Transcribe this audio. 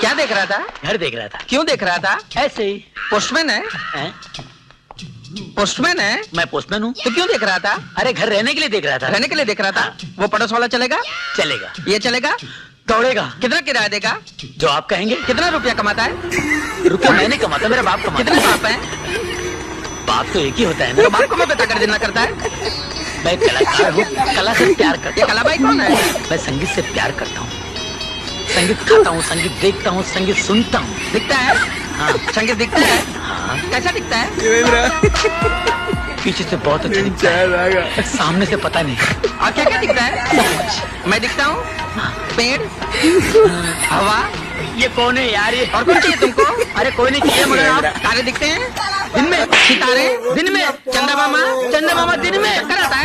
क्या देख रहा था? घर देख रहा था। क्यों देख रहा था? ऐसे ही। पोस्टमैन है? हैं? पोस्टमैन है मैं पोस्टमैन हूँ। तो क्यों देख रहा था? अरे घर रहने के लिए देख रहा था। रहने के लिए देख रहा था। वो पड़ोस वाला चलेगा? चलेगा। ये चलेगा? दौड़ेगा। कितना किराया देगा? जो आप कहेंगे। कितना रुपया कमाता है? रुपया मैंने कमाता, मेरा बाप कमाता। कितने बाप है? बाप तो एक ही होता है तो ना। बाप को मैं बता कर देना करता है। मैं कलाकार हूँ, कला से प्यार करता ये हूँ। कलाबाई कौन है? मैं संगीत से प्यार करता हूँ। संगीत खाता हूँ, संगीत देखता हूँ, संगीत सुनता हूँ। दिखता है? हाँ। संगीत दिखता है? हाँ। कैसा दिखता है? पीछे से बहुत अच्छा दिखता है, सामने से पता नहीं। और क्या क्या दिखता है? मैं दिखता हूँ? पेड़, हवा, ये कौन है यार ये? और कौन चाहिए तुमको? अरे कोई नहीं चाहिए मगर आप। तारे दिखते हैं दिन में, सितारे दिन में, चंदा मामा दिन में चक्कर आता है।